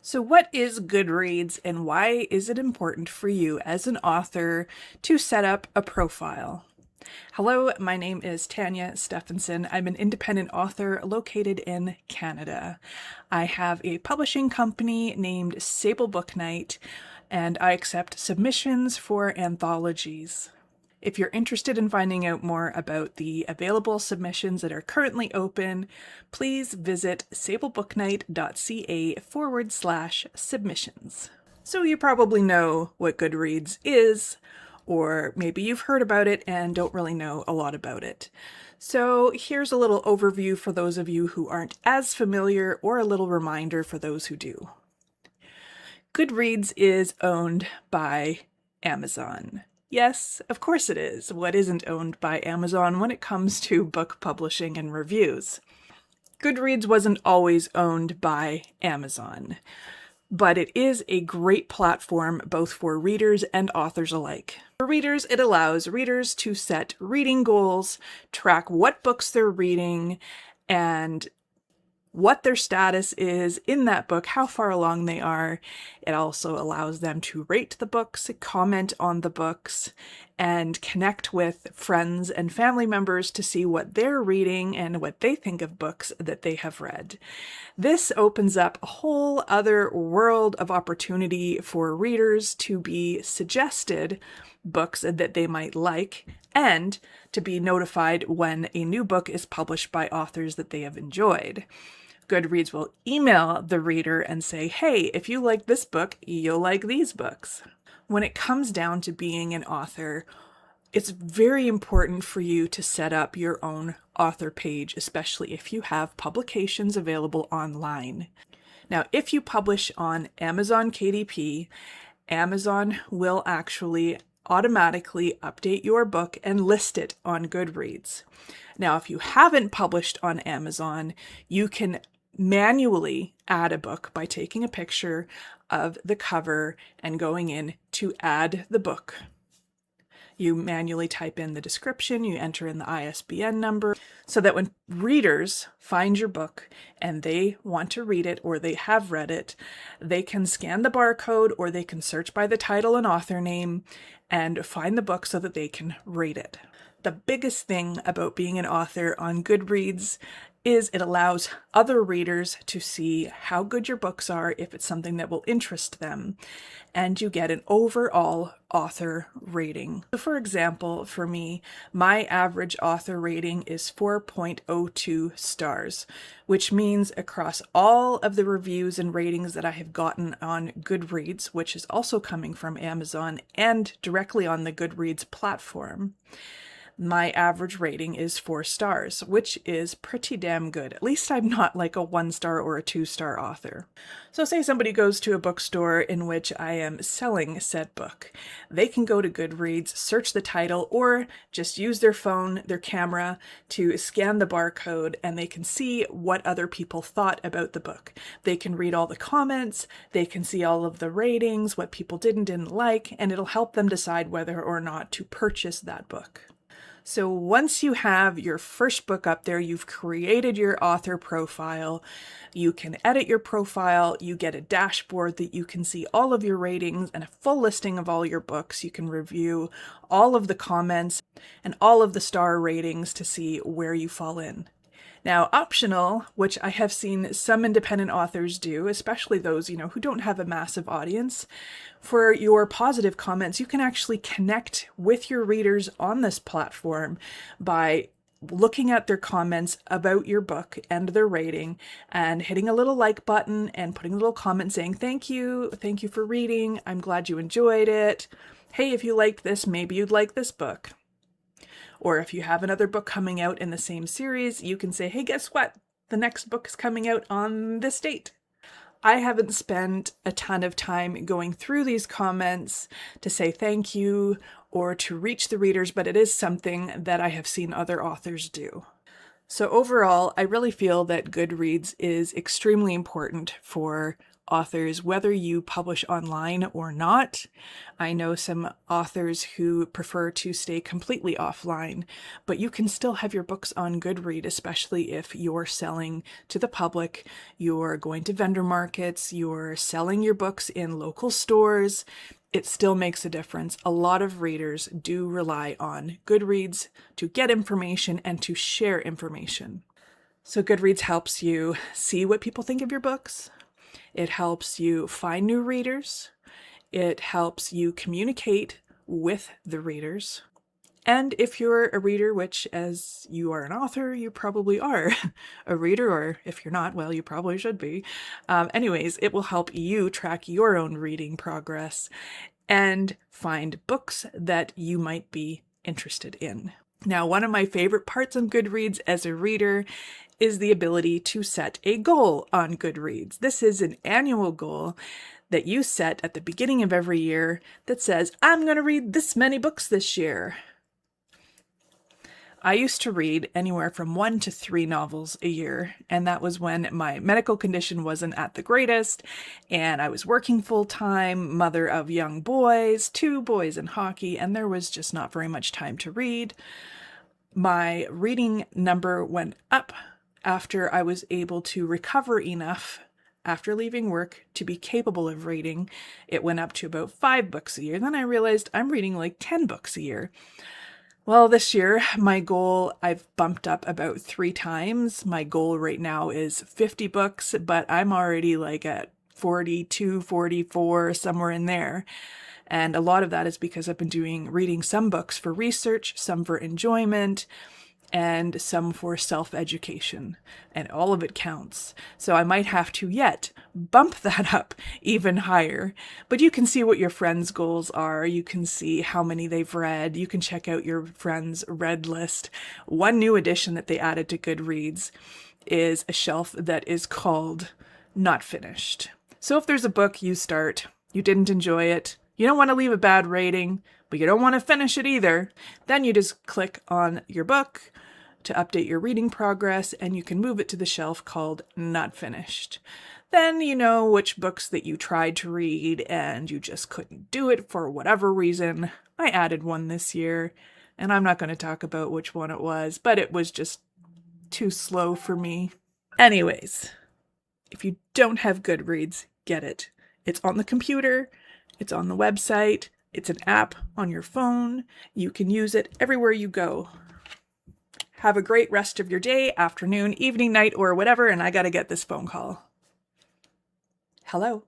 So, what is Goodreads and why is it important for you as an author to set up a profile? Hello, my name is Tanya Stephenson. I'm an independent author located in Canada. I have a publishing company named Sable Book Night, and I accept submissions for anthologies. If you're interested in finding out more about the available submissions that are currently open, please visit sablebooknight.ca/submissions. So you probably know what Goodreads is, or maybe you've heard about it and don't really know a lot about it. So here's a little overview for those of you who aren't as familiar, or a little reminder for those who do. Goodreads is owned by Amazon. Yes, of course it is. What isn't owned by Amazon when it comes to book publishing and reviews? Goodreads wasn't always owned by Amazon, but it is a great platform both for readers and authors alike. For readers, it allows readers to set reading goals, track what books they're reading, and what their status is in that book, how far along they are. It also allows them to rate the books, comment on the books, and connect with friends and family members to see what they're reading and what they think of books that they have read. This opens up a whole other world of opportunity for readers to be suggested books that they might like, and to be notified when a new book is published by authors that they have enjoyed. Goodreads will email the reader and say, hey, if you like this book, you'll like these books. When it comes down to being an author, it's very important for you to set up your own author page, especially if you have publications available online. Now, if you publish on Amazon KDP, Amazon will actually automatically update your book and list it on Goodreads. Now, if you haven't published on Amazon, you can manually add a book by taking a picture of the cover and going in to add the book. You manually type in the description, you enter in the ISBN number, so that when readers find your book and they want to read it or they have read it, they can scan the barcode or they can search by the title and author name and find the book so that they can rate it. The biggest thing about being an author on Goodreads is it allows other readers to see how good your books are, if it's something that will interest them, and you get an overall author rating. So for example, for me, my average author rating is 4.02 stars, which means across all of the reviews and ratings that I have gotten on Goodreads, which is also coming from Amazon and directly on the Goodreads platform, my average rating is 4 stars, which is pretty damn good. At least I'm not like a 1-star or a 2-star author. So say somebody goes to a bookstore in which I am selling said book. They can go to Goodreads, search the title, or just use their phone, their camera, to scan the barcode, and they can see what other people thought about the book. They can read all the comments, they can see all of the ratings, what people did and didn't like, and it'll help them decide whether or not to purchase that book. So once you have your first book up there, you've created your author profile, you can edit your profile, you get a dashboard that you can see all of your ratings and a full listing of all your books. You can review all of the comments and all of the star ratings to see where you fall in. Now, optional, which I have seen some independent authors do, especially those, who don't have a massive audience, for your positive comments, you can actually connect with your readers on this platform by looking at their comments about your book and their rating and hitting a little like button and putting a little comment saying, thank you for reading, I'm glad you enjoyed it. Hey, if you liked this, maybe you'd like this book. Or if you have another book coming out in the same series, you can say, hey, guess what? The next book is coming out on this date. I haven't spent a ton of time going through these comments to say thank you or to reach the readers, but it is something that I have seen other authors do. So overall, I really feel that Goodreads is extremely important for authors, whether you publish online or not. I know some authors who prefer to stay completely offline, but you can still have your books on Goodreads, especially if you're selling to the public, you're going to vendor markets, you're selling your books in local stores. It still makes a difference. A lot of readers do rely on Goodreads to get information and to share information. So Goodreads helps you see what people think of your books. It helps you find new readers. It helps you communicate with the readers. And if you're a reader, which as you are an author, you probably are a reader, or if you're not, well, you probably should be. Anyways, it will help you track your own reading progress and find books that you might be interested in. Now, one of my favorite parts of Goodreads as a reader is the ability to set a goal on Goodreads. This is an annual goal that you set at the beginning of every year that says, I'm going to read this many books this year. I used to read anywhere from 1 to 3 novels a year, and that was when my medical condition wasn't at the greatest, and I was working full-time, mother of young boys, 2 boys in hockey, and there was just not very much time to read. My reading number went up after I was able to recover enough after leaving work to be capable of reading. It went up to about 5 books a year. Then I realized I'm reading like 10 books a year. Well, this year, my goal, I've bumped up about 3 times. My goal right now is 50 books, but I'm already like at 42, 44, somewhere in there. And a lot of that is because I've been reading some books for research, some for enjoyment, and some for self-education, and all of it counts. So I might have to yet bump that up even higher. But you can see what your friends' goals are. You can see how many they've read. You can check out your friends' read list. One new addition that they added to Goodreads is a shelf that is called Not Finished. So if there's a book you start, you didn't enjoy it, you don't want to leave a bad rating, but you don't want to finish it either, then you just click on your book to update your reading progress, and you can move it to the shelf called Not Finished. Then you know which books that you tried to read and you just couldn't do it for whatever reason. I added one this year, and I'm not going to talk about which one it was, but it was just too slow for me. Anyways, if you don't have Goodreads, get it. It's on the computer, it's on the website, it's an app on your phone. You can use it everywhere you go. Have a great rest of your day, afternoon, evening, night, or whatever, and I gotta get this phone call. Hello?